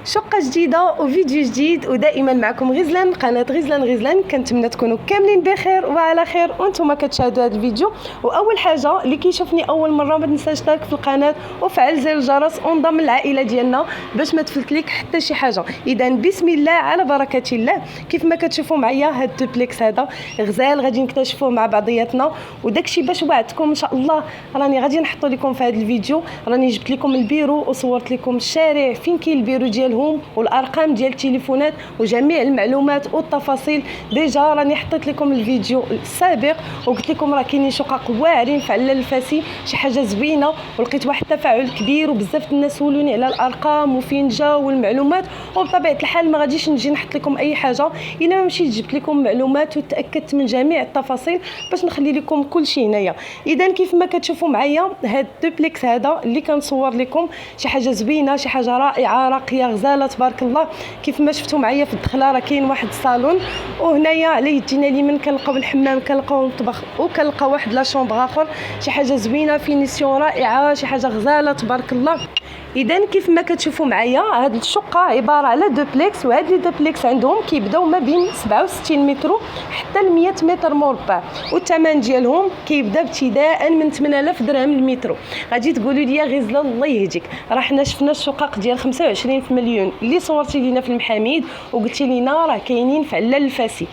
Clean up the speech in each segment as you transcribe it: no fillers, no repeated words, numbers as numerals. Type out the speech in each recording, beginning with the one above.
شقة جديدة وفيديو جديد، ودائما معكم غزلان، قناة غزلان. كنتمنى تكونوا كاملين بخير وعلى خير وانتم كتشاهدوا هذا الفيديو. واول حاجه اللي كيشوفني اول مره ما تنساش تشترك في القناه وفعل زر الجرس وانضم للعائله ديالنا باش ما تفلت لك حتى شي حاجه. اذا بسم الله على بركه الله. كيف ما كتشوفوا معايا هذا الدوبلكس هذا غزال غادي نكتشفوه مع بعضياتنا، وداكشي باش وعدتكم ان شاء الله راني غادي نحط لكم في هذا الفيديو. راني جبت لكم البيرو وصورت لكم الشارع فين كاين البيرو ديالهم والارقام ديال التليفونات وجميع المعلومات والتفاصيل. ديجا راني حطيت لكم الفيديو السابق وقلت لكم راه كاينين شقق واعرين في علال الفاسي، شي حاجه زوينه، ولقيت واحد التفاعل كبير وبزاف الناس سولوني على الارقام وفين جاو والمعلومات. وبطبيعه الحال ما غاديش نجي نحط لكم اي حاجه الا ما مشيت جبت لكم معلومات وتاكدت من جميع التفاصيل باش نخلي لكم كل شيء هنايا. اذا كيف ما كتشوفوا معايا هذا الدوبلكس هذا اللي كنصور لكم شي حاجه زوينه، شي حاجه رائعه راقيه غزاله تبارك الله. كيف ما شفتوا معايا في الدخله راه كاين واحد الصالون، وهنايا على يدينا اليمين كنلقاو الحمام، كنلقاو المطبخ، وكنلقاو واحد لا شومبر اخر. شي حاجه زوينه فينيسيون رائعه، شي حاجه غزاله تبارك الله. اذا كيف ما كتشوفوا معايا هاد الشقه عباره على دوبلكس، وهاد لي دوبلكس عندهم كيبداو ما بين 67 متر حتى ل 100 متر مربع، والثمن ديالهم كيبدا ابتداء من 8000 درهم المتر. غادي تقولوا لي غزله الله يهديك، راه حنا شفنا الشقق ديال 25 في مليون اللي صورتي لينا في المحاميد وقلتي لينا راه كاينين في علال الفاسي.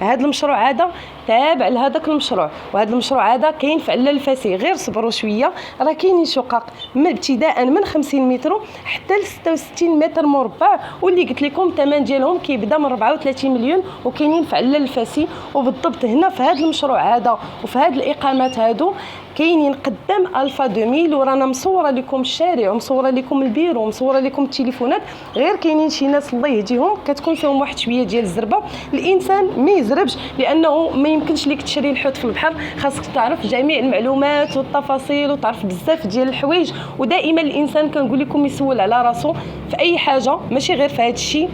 هذا المشروع هذا تابع لهذاك المشروع، وهذا المشروع هذا كاين في علال الفاسي. غير صبروا شويه، راه كاينين شقق من ابتداء من 50 متر حتى ل 66 متر مربع، واللي قلت لكم الثمن ديالهم كيبدا من 34 مليون وكاينين في علال الفاسي. وبالضبط هنا في هذا المشروع هذا وفي هذه الاقامات هادو كاينين قدام الفا 2000، ورانا مصوره لكم الشارع ومصوره لكم البيرو ومصوره لكم التليفونات. غير كاينين شي ناس الله يهديهم كتكون فيهم واحد شويه ديال الزربه، الانسان ما يزربش لانه ما يمكنش ليك تشري الحوت في البحر، خاصك تعرف جميع المعلومات والتفاصيل وتعرف بزاف ديال الحوايج. ودائما الانسان كنقول لكم يسول على راسو في اي حاجه ماشي غير في هذا الشيء.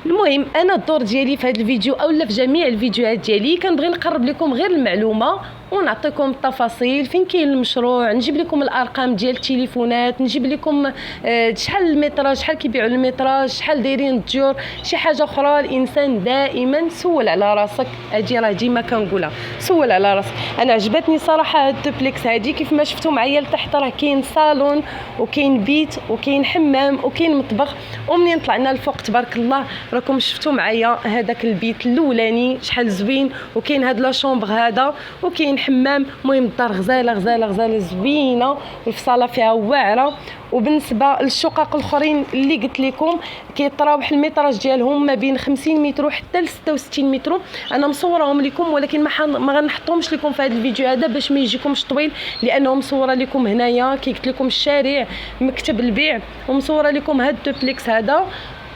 المهم انا الدور ديالي في هذا الفيديو اولا في جميع الفيديوهات ديالي كنبغي نقرب لكم غير المعلومه ونعطيكم التفاصيل فين كاين المشروع، نجيب لكم الارقام ديال التليفونات، نجيب لكم شحال المتراج، شحال كيبيعوا المتراج، شحال دايرين الديور. شي حاجه اخرى الانسان دائما سول على راسك، اجي راه ديما كنقولها سول على راسك. انا عجبتني صراحه هاد الدوبلكس هادي. كيف ما شفتوا معايا لتحت راه كاين صالون وكاين بيت وكاين حمام وكاين مطبخ، ومنين طلعنا الفوق تبارك الله راكم شفتوا معايا هذاك البيت الاولاني شحال زوين، وكاين هاد لا شومبر هذا وكاين حمام. المهم الدار غزاله زوينه والفصاله فيها واعره. وبالنسبه للشقق الاخرين اللي قلت لكم كيتراوح المتراج ديالهم ما بين 50 متر حتى ل 66 متر. انا مصورهم لكم ولكن ما غنحطهمش لكم في هذا الفيديو هذا باش ما يجيكمش طويل، لانه مصوره لكم هنايا كي قلت لكم الشارع مكتب البيع، ومصوره لكم هذا الدوبلكس هذا.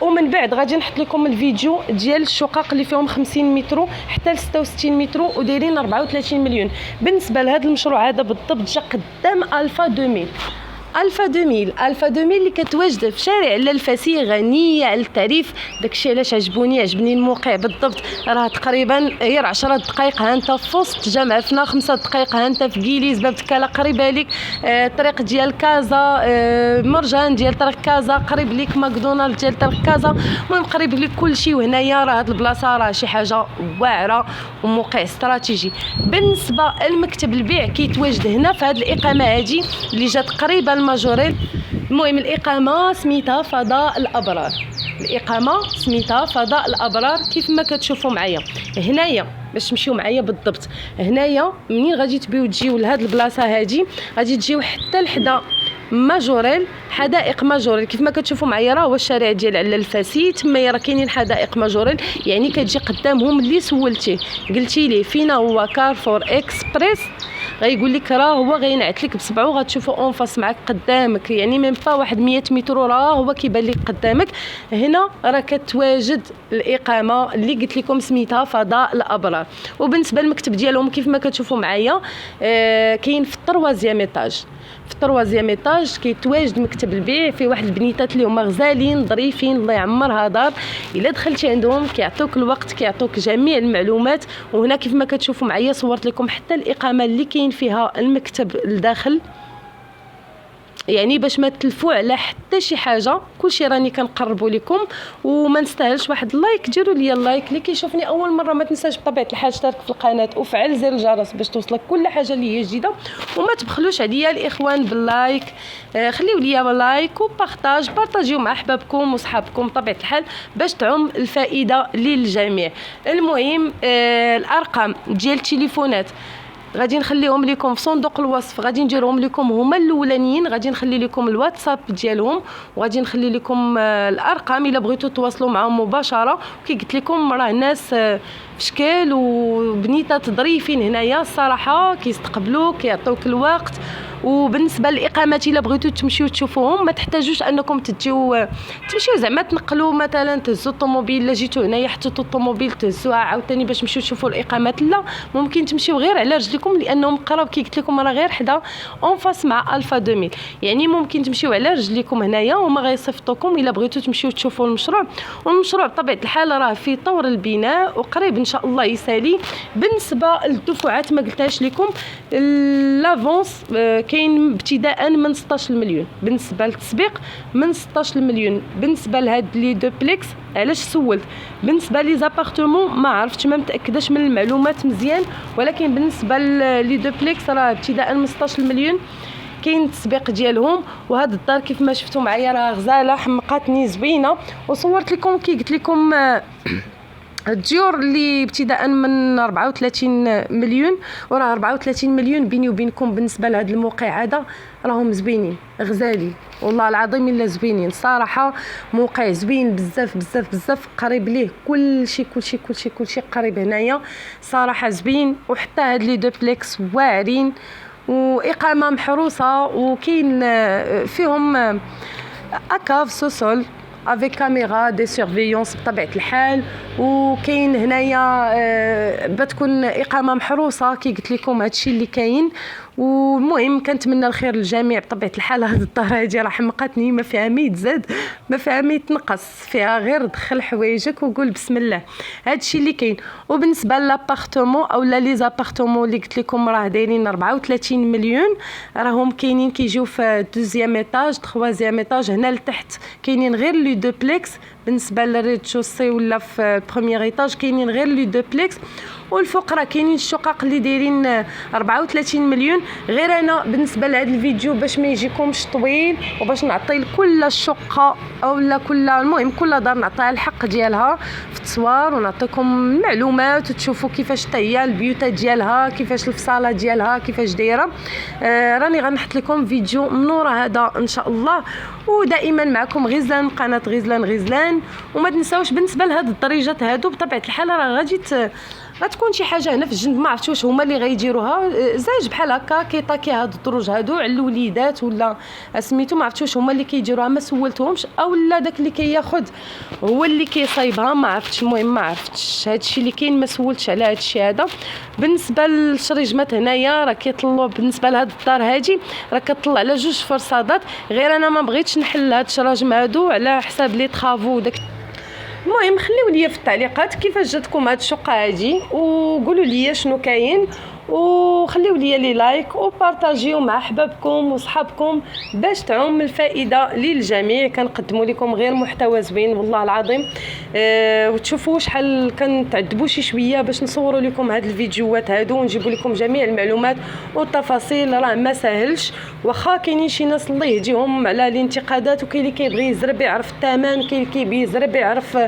ومن بعد غادي نحط لكم الفيديو ديال الشقق اللي فيهم 50 متر حتى ل 66 متر ودايرين 34 مليون. بالنسبه لهذا المشروع هذا بالضبط جا قدام الفا 2000. الفا 2000 اللي كتواجد في شارع علال الفاسي، غنيه على التعريف. داكشي علاش عجبني الموقع بالضبط. راه تقريبا غير 10 دقائق ها انت في وسط جامع فنا، 5 دقائق ها انت في كيليز باب تكاله قريبه لك، طريق ديال كازا، مرجان ديال طريق كازا قريب لك، ماكدونالد ديال طريق كازا. المهم قريب لك كلشي. وهنايا راه هاد البلاصه راه شي حاجه واعره وموقع استراتيجي. بالنسبه لمكتب البيع كيتواجد هنا في هذه الاقامه هذه اللي جات قريبه الماجوريل. المهم الإقامة سميتها فضاء الأبرار، الإقامة سميتها فضاء الأبرار. كيف ما كتشوفوا معايا هنايا باش تمشيو معايا بالضبط، هنايا منين غادي تجيو لهاد البلاصه هادي غادي تجيو حتى لحدا ماجوريل، حدائق ماجوريل. كيف ما كتشوفوا معايا راه هو الشارع ديال علال الفاسي، تما راه كاينين حدائق ماجوريل. يعني كتجي قدامهم اللي سولتيه قلتي ليه فينا هو كارفور اكسبريس، غيقول لك راه هو غينعت لك بصبعو، غتشوفوا اونفاس معك قدامك، يعني ميم با واحد 100 متر راه هو كيبان لك قدامك. هنا راه كتواجد الاقامه اللي قلت لكم سميتها فضاء الابرار. وبالنسبه للمكتب ديالهم كيف ما كتشوفوا معايا كاين في الطروازيام ايطاج. في الطروازيام ايطاج كيتواجد مكتب البيع فيه واحد البنيتات اللي هما غزالين ظريفين الله يعمرها دار. الا دخلتي عندهم كيعطوك الوقت، كيعطوك جميع المعلومات. وهنا كيف ما كتشوفوا معايا صورت لكم حتى الاقامه اللي كاين فيها المكتب الداخل. يعني باش ما تلفوا على حتى شي حاجه، كلشي راني كنقربوا لكم وما نستاهلش واحد اللايك. ديروا لي اللايك. اللي كيشوفني اول مره ما تنساش بطبيعه الحال اشترك في القناه وفعل زر الجرس باش توصلك كل حاجه اللي هي جديده، وما تبخلوش عليا الاخوان باللايك. خليوا لي لايك بارطاجيو مع احبابكم وصحابكم بطبيعه الحال باش تعم الفائده للجميع. المهم الارقام ديال التليفونات غادي نخليهم لكم في صندوق الوصف، غادي نديرهم لكم هما الاولانيين، غادي نخلي لكم الواتساب ديالهم وغادي نخلي لكم الارقام الا بغيتوا تواصلوا معهم مباشره. كي قلت لكم راه ناس في شكل وبنيتات ظريفين هنايا الصراحه، كيستقبلوك كيعطيوك الوقت. وبالنسبه للاقامات الا بغيتوا تمشيو تشوفوهم ما تحتاجوش انكم تمشيو زعما تنقلوا مثلا تهزوا الطوموبيل. الا جيتوا هنايا حطيتوا الطوموبيل تهزوها عاوتاني باش تمشيو تشوفوا الاقامات، لا ممكن تمشيو غير على رجلكم لانهم قراب. كي قلت لكم راه غير حدا اون فاس مع الفا 2000، يعني ممكن تمشيو على رجلكم هنايا وما غيصيفطوكم الا بغيتوا تمشيو تشوفوا المشروع. والمشروع بطبيعه الحال راه في طور البناء وقريب ان شاء الله يسالي. بالنسبه للدفعات ما قلتهاش لكم، لافونس كاين ابتداء من 16 مليون بالنسبه للتسبيق، من 16 مليون. بالنسبه لهاد لي دوبلكس علاش سولت، بالنسبه لي زابارتمون ما عرفتش ما متاكداش من المعلومات مزيان، ولكن بالنسبه لي دوبلكس راه ابتداء من 16 مليون كاين التسبيق ديالهم. وهاد الدار كيف ما شفتوا معايا راه غزاله حمقاتني زوينه. وصورت لكم كي قلت لكم الديور اللي ابتداء من 34 مليون، وراه 34 مليون بيني وبينكم بالنسبه لهذا الموقع هذا راهم زوينين غزالين والله العظيم الا زوينين صراحه. موقع زوين بزاف بزاف بزاف، قريب ليه كلشي قريب هنايا صراحه زوين. وحتى هاد لي دوبلكس واعرين واقامه محروسه، وكاين فيهم اكاف سوسول افيك كاميرا دي سيرفيونس بطبيعه الحال. وكاين هنايا بتكون اقامه محروسه كي قلت لكم هادشي اللي كاين. والمهم كنتمنى الخير للجميع بطبيعه الحال. هاد الدار هادي راه حمقاتني، ما فيها ما يتزاد ما فيها ما يتنقص، فيها غير دخل حوايجك وقول بسم الله. هادشي اللي كاين. وبالنسبه لابارتمون او لي زابارتمون اللي قلت لكم راه دايرين 34 مليون، راهم كاينين كيجيو في دوزيام ايطاج تخوازيام ايطاج. هنا لتحت كاينين غير لي دوبلكس، بالنسبه للريد شوسي ولا في بروميير ايطاج كاينين غير لي دوبلكس. والفوق راه كاينين الشقق اللي دايرين 34 مليون. غير انا بالنسبه لهذا الفيديو باش ما يجيكمش طويل وباش نعطي لكل الشقه اولا كل المهم كل دار نعطيها الحق ديالها في التصوير ونعطيكم المعلومات وتشوفوا كيفاش حتى هي البيوتات ديالها، كيفاش الفصاله ديالها كيفاش دايره. راني غنحط لكم فيديو من ورا هذا ان شاء الله. ودائما معكم غزلان، قناه غزلان. وما تنساوش بالنسبه لهاد الدريجات هادو بطبيعه الحال راه غتكون شي حاجه هنا في الجنب ما عرفتش واش هما اللي غيديروها زاج بحال هكا كيطاكي هاد الدروج هادو على الوليدات ولا سميتو ما عرفتش واش هما اللي كيديروها، ما سولتهمش اولا داك اللي كياخذ هو اللي كيصايبها ما عرفتش. المهم ما عرفتش هادشي اللي كاين، ما سولتش على هادشي هذا. بالنسبه للشريجمات هنايا راه كيطلعوا بالنسبه لهاد الدار هادي راه كطلع على 2 فرصادات. غير انا ما بغيتش نحل هاد الشراجم هادو على حساب لي طرافو وداك. المهم خليو لي في التعليقات كيفاش جاتكم هاد الشقه هادي وقولوا لي شنو كاين، وخليو لي لايك وبارطاجيو مع احبابكم وصحابكم باش تعم الفائده للجميع. كنقدموا لكم غير محتوى زوين والله العظيم. وتشوفوا شحال كنتعذبوا شي شويه باش نصوروا لكم هاد الفيديوهات هادو ونجيبوا لكم جميع المعلومات والتفاصيل. راه ما ساهلش، واخا كاينين شي ناس الله يهديهم على الانتقادات، وكاين اللي كيبغي يزرب يعرف الثمن، كاين اللي كيبغي يزرب يعرف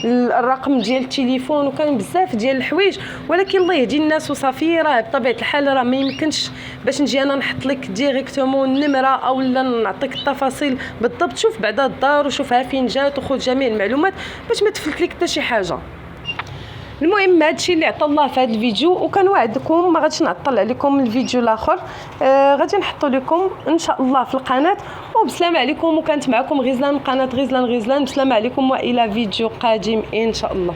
الرقم ديال التليفون، وكاين بزاف ديال الحوايج. ولكن الله يهدي الناس وصافي. راه بطبيعه الحال راه ما يمكنش باش نجي انا نحط لك ديريكتومون النمره اولا نعطيك التفاصيل بالضبط. شوف بعدا الدار وشوفها فين جات وخذ جميع المعلومات باش ما تفلت لك حتى شي حاجه. المهم هادشي اللي عطا الله في هذا الفيديو، وكنوعدكم ما غاديش نعطل عليكم الفيديو الاخر. غادي نحطو لكم ان شاء الله في القناه. وبسلام عليكم، وكانت معكم غزلان، قناه غزلان. بسلام عليكم والى فيديو قادم ان شاء الله.